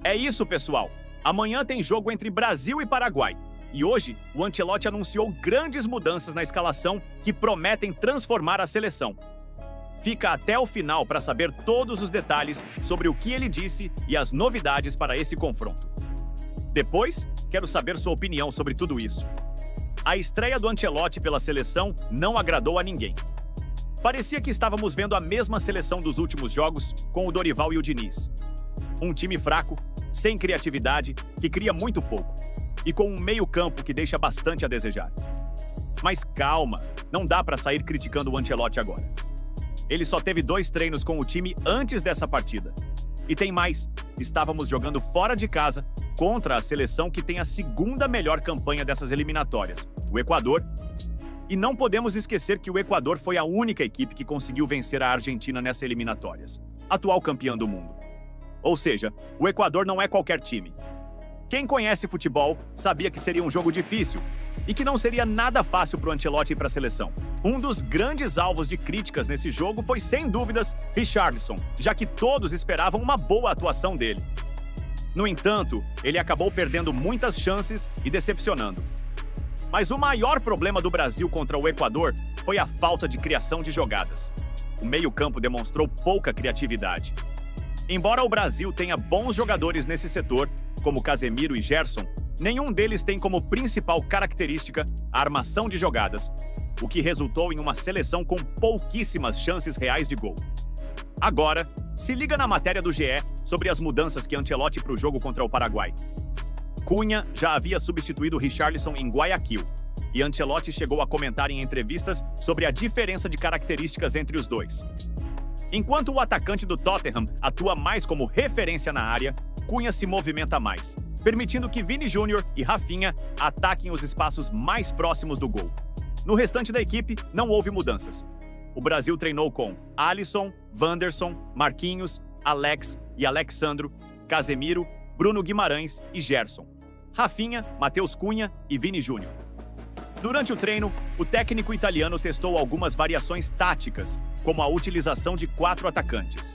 É isso, pessoal. Amanhã tem jogo entre Brasil e Paraguai. E hoje, o Ancelotti anunciou grandes mudanças na escalação que prometem transformar a seleção. Fica até o final para saber todos os detalhes sobre o que ele disse e as novidades para esse confronto. Depois, quero saber sua opinião sobre tudo isso. A estreia do Ancelotti pela seleção não agradou a ninguém. Parecia que estávamos vendo a mesma seleção dos últimos jogos com o Dorival e o Diniz. Um time fraco, sem criatividade, que cria muito pouco. E com um meio-campo que deixa bastante a desejar. Mas calma, não dá para sair criticando o Ancelotti agora. Ele só teve 2 treinos com o time antes dessa partida. E tem mais, estávamos jogando fora de casa contra a seleção que tem a segunda melhor campanha dessas eliminatórias, o Equador. E não podemos esquecer que o Equador foi a única equipe que conseguiu vencer a Argentina nessas eliminatórias, atual campeã do mundo. Ou seja, o Equador não é qualquer time. Quem conhece futebol sabia que seria um jogo difícil e que não seria nada fácil para o Ancelotti ir para a seleção. Um dos grandes alvos de críticas nesse jogo foi, sem dúvidas, Richarlison, já que todos esperavam uma boa atuação dele. No entanto, ele acabou perdendo muitas chances e decepcionando. Mas o maior problema do Brasil contra o Equador foi a falta de criação de jogadas. O meio-campo demonstrou pouca criatividade. Embora o Brasil tenha bons jogadores nesse setor, como Casemiro e Gerson, nenhum deles tem como principal característica a armação de jogadas, o que resultou em uma seleção com pouquíssimas chances reais de gol. Agora, se liga na matéria do GE sobre as mudanças que Ancelotti para o jogo contra o Paraguai. Cunha já havia substituído Richarlison em Guayaquil, e Ancelotti chegou a comentar em entrevistas sobre a diferença de características entre os dois. Enquanto o atacante do Tottenham atua mais como referência na área, Cunha se movimenta mais, permitindo que Vini Júnior e Rafinha ataquem os espaços mais próximos do gol. No restante da equipe, não houve mudanças. O Brasil treinou com Alisson, Wanderson, Marquinhos, Alex e Alexandro, Casemiro, Bruno Guimarães e Gerson, Rafinha, Matheus Cunha e Vini Júnior. Durante o treino, o técnico italiano testou algumas variações táticas, como a utilização de 4 atacantes.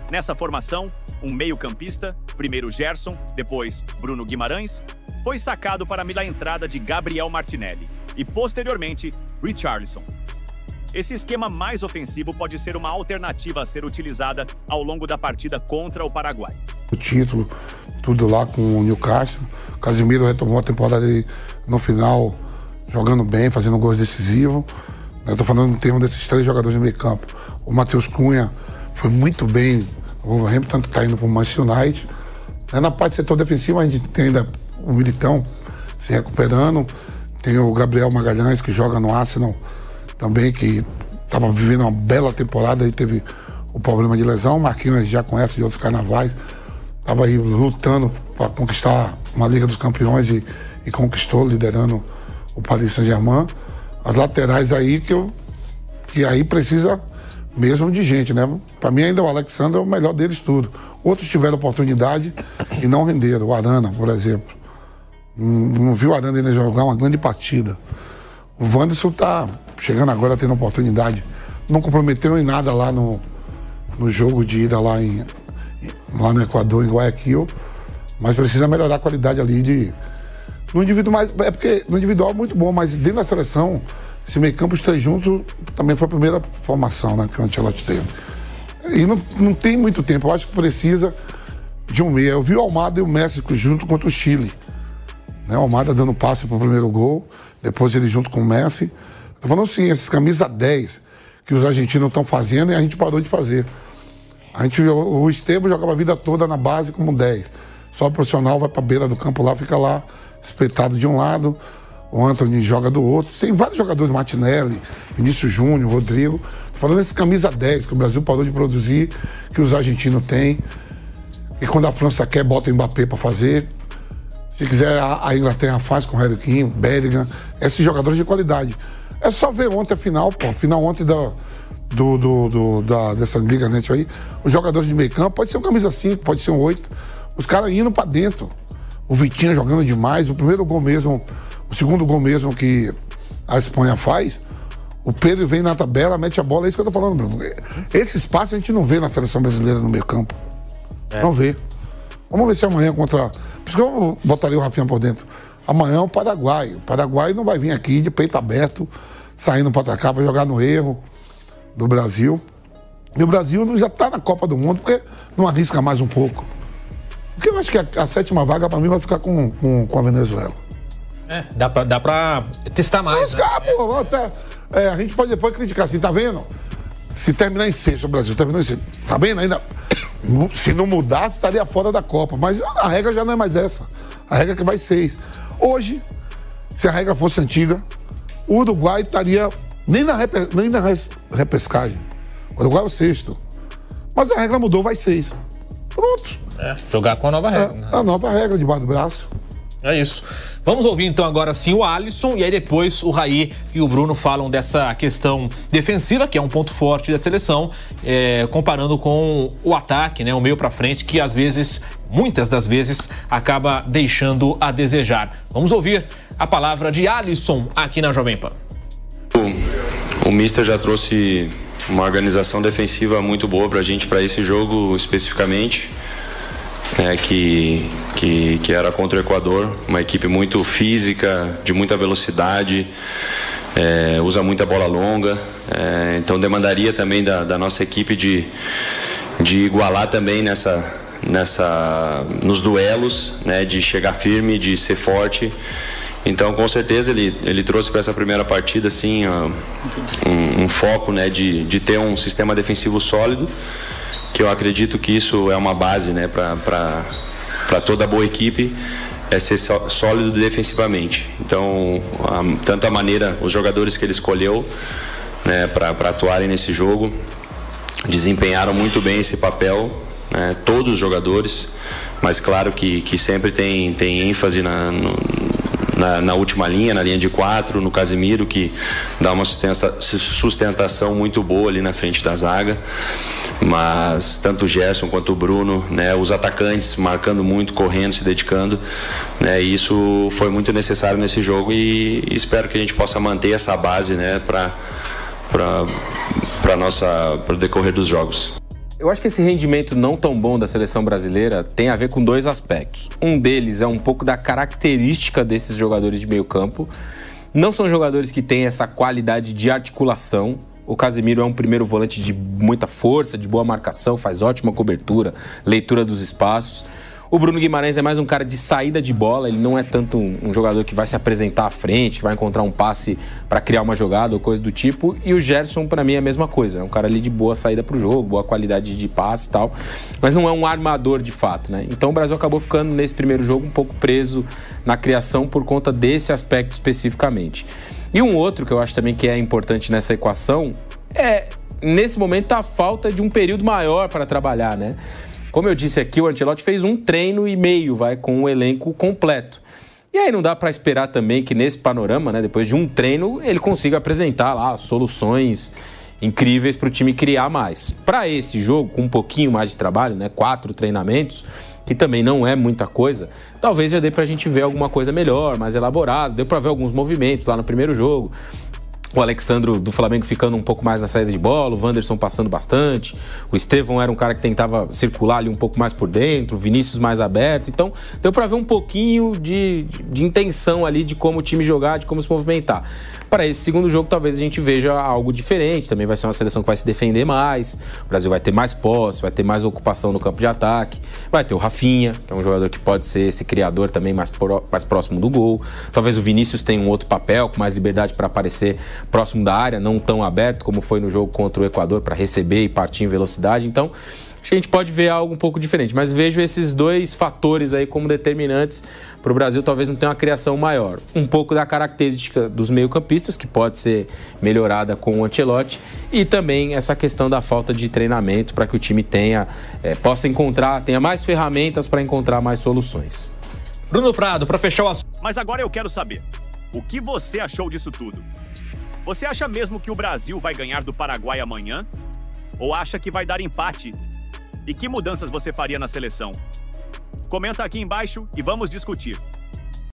Nessa formação, um meio-campista, primeiro Gerson, depois Bruno Guimarães, foi sacado para a entrada de Gabriel Martinelli e, posteriormente, Richarlison. Esse esquema mais ofensivo pode ser uma alternativa a ser utilizada ao longo da partida contra o Paraguai. O título, tudo lá com o Newcastle. Casemiro retomou a temporada no final, jogando bem, fazendo gols decisivos. Eu tô falando em termos desses 3 jogadores de meio campo. O Matheus Cunha foi muito bem. O Hampton está indo para o Manchester United. Na parte do setor defensivo, a gente tem ainda o Militão se recuperando. Tem o Gabriel Magalhães, que joga no Arsenal também, que estava vivendo uma bela temporada e teve o problema de lesão. O Marquinhos a gente já conhece de outros carnavais. Estava aí lutando para conquistar uma Liga dos Campeões e conquistou, liderando o Paris Saint-Germain. As laterais aí que aí precisa mesmo de gente, né? Para mim ainda o Alexandre é o melhor deles tudo. Outros tiveram oportunidade e não renderam. O Arana, por exemplo. Não viu o Arana ainda jogar uma grande partida. O Wanderson tá chegando agora tendo oportunidade. Não comprometeu em nada lá no jogo de ida lá no Equador, em Guayaquil. Mas precisa melhorar a qualidade ali no indivíduo mais. É porque no individual é muito bom, mas dentro da seleção, esse meio campo, os 3 juntos, também foi a primeira formação, né, que o Ancelotti teve. E não tem muito tempo, eu acho que precisa de um meia. Eu vi o Almada e o México junto contra o Chile. Né, o Almada dando passe pro primeiro gol, depois ele junto com o Messi. Tô falando assim, esses camisa 10 que os argentinos estão fazendo e a gente parou de fazer. O Esteban jogava a vida toda na base como 10. Só o profissional vai pra beira do campo lá, fica lá espetado de um lado, o Antony joga do outro. Tem vários jogadores, Martinelli, Vinícius Júnior, Rodrigo. Tô falando esses camisa 10 que o Brasil parou de produzir, que os argentinos têm. E quando a França quer, bota o Mbappé para fazer. Se quiser, a Inglaterra faz com o Harry Kane, Bellingham. Esses jogadores de qualidade. É só ver ontem a final, pô. A final ontem dessa Liga Net aí. Os jogadores de meio campo, pode ser um camisa 5, pode ser um 8. Os caras indo para dentro. O Vitinho jogando demais. O primeiro gol mesmo, o segundo gol mesmo que a Espanha faz, o Pedro vem na tabela, mete a bola. É isso que eu tô falando, Bruno. Esse espaço a gente não vê na seleção brasileira no meio campo. Não vê. Vamos ver se amanhã contra... Por isso que eu botaria o Rafinha por dentro. Amanhã é o Paraguai. O Paraguai não vai vir aqui de peito aberto, saindo para atacar, vai jogar no erro do Brasil. E o Brasil já está na Copa do Mundo, porque não arrisca mais um pouco. Porque eu acho que a 7ª vaga, para mim, vai ficar com a Venezuela. Dá pra testar mais. A gente pode depois criticar assim, tá vendo? Se terminar em sexto, o Brasil terminou em sexto. Tá vendo? Ainda, se não mudasse, estaria fora da Copa. Mas a regra já não é mais essa. A regra é que vai 6. Hoje, se a regra fosse antiga, o Uruguai estaria nem na repescagem. O Uruguai é o 6º. Mas a regra mudou, vai 6. Pronto. Jogar com a nova regra. A nova regra debaixo do braço. É isso. Vamos ouvir então agora sim o Alisson e aí depois o Raí e o Bruno falam dessa questão defensiva, que é um ponto forte da seleção, comparando com o ataque, né, o meio pra frente, que às vezes, muitas das vezes, acaba deixando a desejar. Vamos ouvir a palavra de Alisson aqui na Jovem Pan. O Mister já trouxe uma organização defensiva muito boa pra gente, pra esse jogo especificamente. Que era contra o Equador, uma equipe muito física, de muita velocidade, usa muita bola longa, então demandaria também da nossa equipe de igualar também nos duelos, né, de chegar firme, de ser forte. Então, com certeza, ele trouxe para essa primeira partida assim, um foco, né, de ter um sistema defensivo sólido, que eu acredito que isso é uma base, né, para toda boa equipe, é ser sólido defensivamente. Então, tanto a maneira, os jogadores que ele escolheu, né, para atuarem nesse jogo, desempenharam muito bem esse papel, né, todos os jogadores, mas claro que sempre tem ênfase na última linha, na linha de 4, no Casemiro, que dá uma sustentação muito boa ali na frente da zaga. Mas tanto o Gerson quanto o Bruno, né, os atacantes marcando muito, correndo, se dedicando, né, e isso foi muito necessário nesse jogo e espero que a gente possa manter essa base, né, para o decorrer dos jogos. Eu acho que esse rendimento não tão bom da seleção brasileira tem a ver com 2 aspectos. Um deles é um pouco da característica desses jogadores de meio campo. Não são jogadores que têm essa qualidade de articulação. O Casemiro é um primeiro volante de muita força, de boa marcação, faz ótima cobertura, leitura dos espaços. O Bruno Guimarães é mais um cara de saída de bola, ele não é tanto um jogador que vai se apresentar à frente, que vai encontrar um passe para criar uma jogada ou coisa do tipo. E o Gerson, para mim, é a mesma coisa, é um cara ali de boa saída pro jogo, boa qualidade de passe e tal, mas não é um armador de fato, né? Então o Brasil acabou ficando nesse primeiro jogo um pouco preso na criação por conta desse aspecto especificamente. E um outro que eu acho também que é importante nessa equação é, nesse momento, a falta de um período maior para trabalhar, né? Como eu disse aqui, o Ancelotti fez 1 treino e meio, com o elenco completo. E aí não dá para esperar também que nesse panorama, né, depois de 1 treino, ele consiga apresentar lá soluções incríveis para o time criar mais. Para esse jogo, com um pouquinho mais de trabalho, né, 4 treinamentos, que também não é muita coisa, talvez já dê para a gente ver alguma coisa melhor, mais elaborada, deu para ver alguns movimentos lá no primeiro jogo. O Alexandro do Flamengo ficando um pouco mais na saída de bola, o Wanderson passando bastante, o Estevão era um cara que tentava circular ali um pouco mais por dentro, o Vinícius mais aberto, então deu pra ver um pouquinho de intenção ali de como o time jogar, de como se movimentar. Para esse segundo jogo talvez a gente veja algo diferente, também vai ser uma seleção que vai se defender mais, o Brasil vai ter mais posse, vai ter mais ocupação no campo de ataque, vai ter o Rafinha, que é um jogador que pode ser esse criador também mais próximo do gol, talvez o Vinícius tenha um outro papel, com mais liberdade para aparecer próximo da área, não tão aberto como foi no jogo contra o Equador, para receber e partir em velocidade. Então, acho que a gente pode ver algo um pouco diferente, mas vejo esses 2 fatores aí como determinantes para o Brasil talvez não tenha uma criação maior. Um pouco da característica dos meio-campistas, que pode ser melhorada com o Ancelotti, e também essa questão da falta de treinamento para que o time tenha mais ferramentas para encontrar mais soluções. Bruno Prado, para fechar o assunto. Mas agora eu quero saber, o que você achou disso tudo? Você acha mesmo que o Brasil vai ganhar do Paraguai amanhã? Ou acha que vai dar empate? E que mudanças você faria na seleção? Comenta aqui embaixo e vamos discutir.